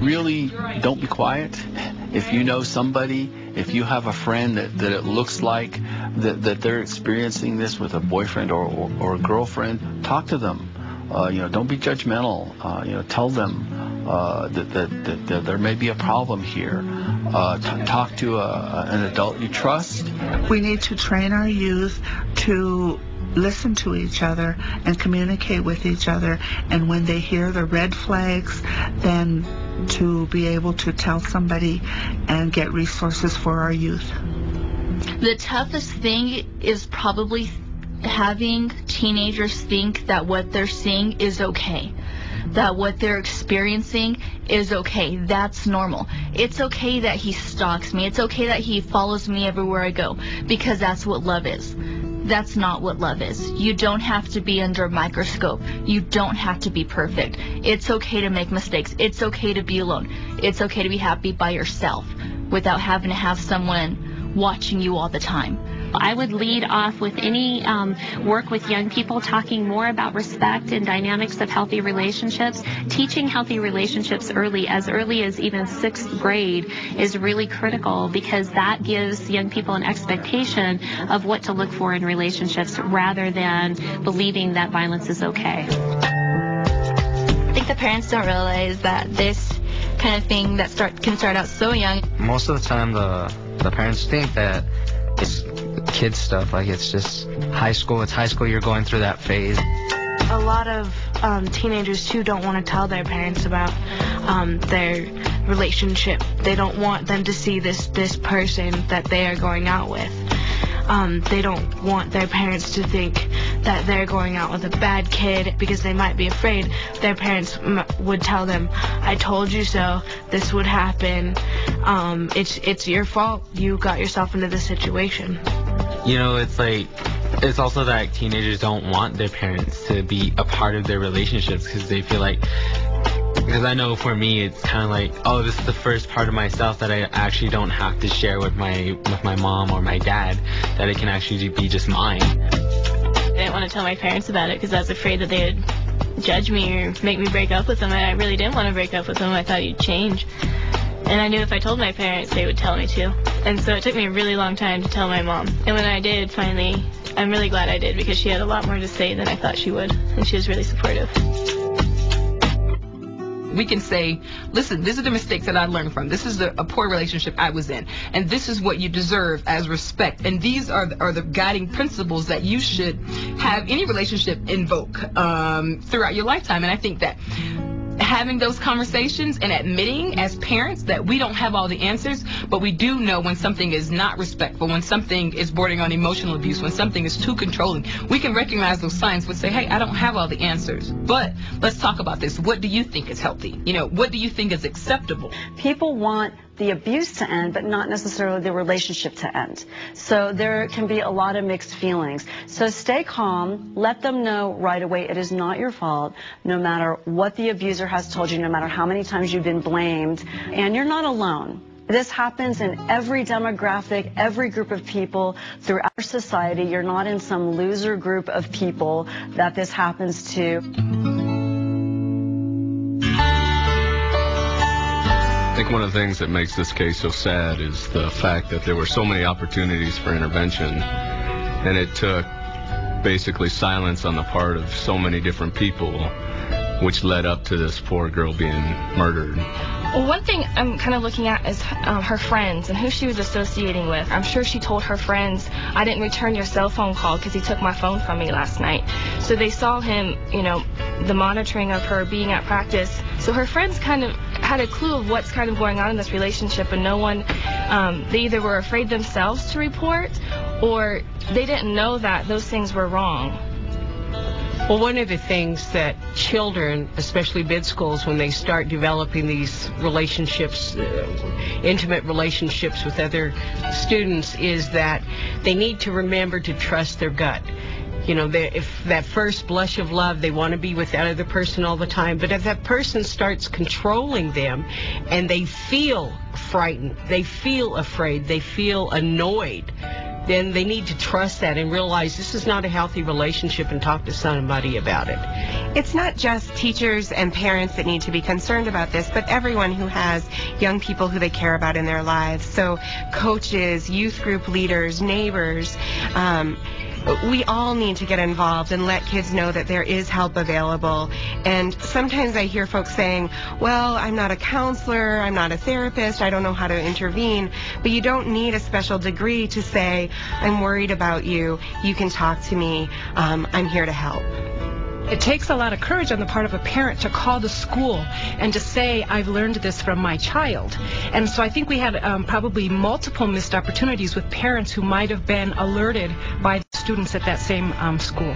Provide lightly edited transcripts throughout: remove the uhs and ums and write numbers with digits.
really don't be quiet. If you know somebody, if you have a friend that it looks like that they're experiencing this with a boyfriend or a girlfriend, talk to them. Don't be judgmental. Tell them that there may be a problem here. Talk to an adult you trust. We need to train our youth to listen to each other and communicate with each other, and when they hear the red flags, then to be able to tell somebody and get resources for our youth. The toughest thing is probably having teenagers think that what they're seeing is okay, that what they're experiencing is okay. That's normal. It's okay that he stalks me. It's okay that he follows me everywhere I go, because that's what love is. That's not what love is. You don't have to be under a microscope. You don't have to be perfect. It's okay to make mistakes. It's okay to be alone. It's okay to be happy by yourself without having to have someone watching you all the time. I would lead off with any work with young people, talking more about respect and dynamics of healthy relationships. Teaching healthy relationships early as even 6th grade, is really critical, because that gives young people an expectation of what to look for in relationships, rather than believing that violence is okay. I think the parents don't realize that this kind of thing that can start out so young. Most of the time, the parents think that it's kid stuff, like it's just high school. It's high school, you're going through that phase. A lot of teenagers too don't want to tell their parents about their relationship. They don't want them to see this person that they are going out with. They don't want their parents to think that they're going out with a bad kid, because they might be afraid their parents would tell them, I told you so, this would happen, it's your fault, you got yourself into this situation. It's also that teenagers don't want their parents to be a part of their relationships, because they feel like, because I know for me it's kind of like, oh, this is the first part of myself that I actually don't have to share with my mom or my dad, that it can actually be just mine. I didn't want to tell my parents about it because I was afraid that they would judge me or make me break up with them, and I really didn't want to break up with them. I thought he'd change. And I knew if I told my parents, they would tell me to. And so it took me a really long time to tell my mom. And when I did, finally, I'm really glad I did, because she had a lot more to say than I thought she would. And she was really supportive. We can say, listen, these are the mistakes that I learned from. This is a poor relationship I was in. And this is what you deserve as respect. And these are the guiding principles that you should have any relationship invoke throughout your lifetime. And I think that having those conversations and admitting as parents that we don't have all the answers, but we do know when something is not respectful, when something is bordering on emotional abuse, when something is too controlling, we can recognize those signs and say, hey, I don't have all the answers, but let's talk about this. What do you think is healthy? What do you think is acceptable? People want the abuse to end, but not necessarily the relationship to end. So there can be a lot of mixed feelings. So stay calm, let them know right away it is not your fault, no matter what the abuser has told you, no matter how many times you've been blamed, and you're not alone. This happens in every demographic, every group of people throughout our society. You're not in some loser group of people that this happens to. I think one of the things that makes this case so sad is the fact that there were so many opportunities for intervention, and it took basically silence on the part of so many different people, which led up to this poor girl being murdered. Well, one thing I'm kind of looking at is her friends and who she was associating with. I'm sure she told her friends, I didn't return your cell phone call because he took my phone from me last night. So they saw him, the monitoring of her being at practice. So her friends kind of had a clue of what's kind of going on in this relationship, and no one, they either were afraid themselves to report, or they didn't know that those things were wrong. Well, one of the things that children, especially mid-schools, when they start developing these relationships, intimate relationships with other students, is that they need to remember to trust their gut. If that first blush of love, they want to be with that other person all the time. But if that person starts controlling them and they feel frightened, they feel afraid, they feel annoyed, then they need to trust that and realize this is not a healthy relationship and talk to somebody about it. It's not just teachers and parents that need to be concerned about this, but everyone who has young people who they care about in their lives. So coaches, youth group leaders, neighbors, we all need to get involved and let kids know that there is help available. And sometimes I hear folks saying, well, I'm not a counselor, I'm not a therapist, I don't know how to intervene. But you don't need a special degree to say, I'm worried about you, you can talk to me, I'm here to help. It takes a lot of courage on the part of a parent to call the school and to say, I've learned this from my child. And so I think we had probably multiple missed opportunities with parents who might have been alerted by the students at that same school.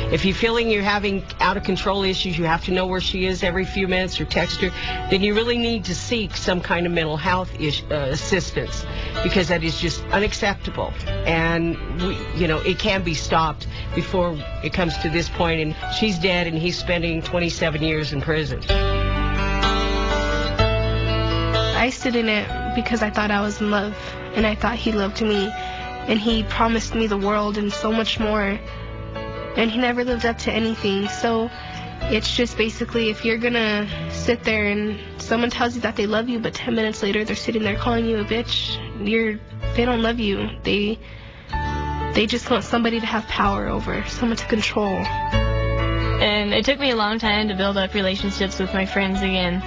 If you're feeling you're having out-of-control issues, you have to know where she is every few minutes or text her, then you really need to seek some kind of mental health assistance, because that is just unacceptable. And, it can be stopped before it comes to this point, and she's dead and he's spending 27 years in prison. I stood in it because I thought I was in love, and I thought he loved me, and he promised me the world and so much more. And he never lived up to anything. So it's just basically, if you're gonna sit there and someone tells you that they love you, but 10 minutes later they're sitting there calling you a bitch, they don't love you. They just want somebody to have power over, someone to control. And it took me a long time to build up relationships with my friends again.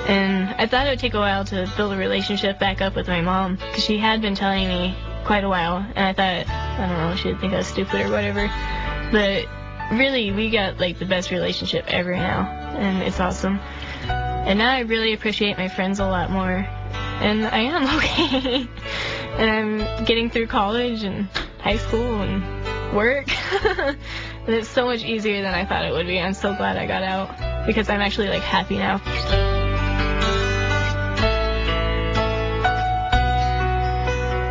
And I thought it would take a while to build a relationship back up with my mom, because she had been telling me quite a while, and I thought, I don't know, she'd think I was stupid or whatever. But really, we got the best relationship ever now, and it's awesome. And now I really appreciate my friends a lot more, and I am okay. And I'm getting through college and high school and work. And it's so much easier than I thought it would be. I'm so glad I got out, because I'm actually happy now.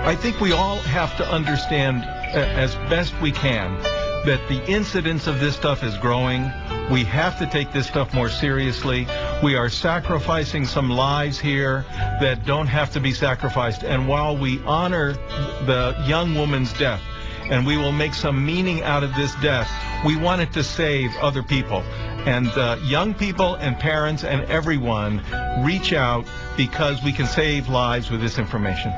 I think we all have to understand as best we can that the incidence of this stuff is growing. We have to take this stuff more seriously. We are sacrificing some lives here that don't have to be sacrificed. And while we honor the young woman's death, and we will make some meaning out of this death, we want it to save other people. And young people and parents and everyone, reach out, because we can save lives with this information.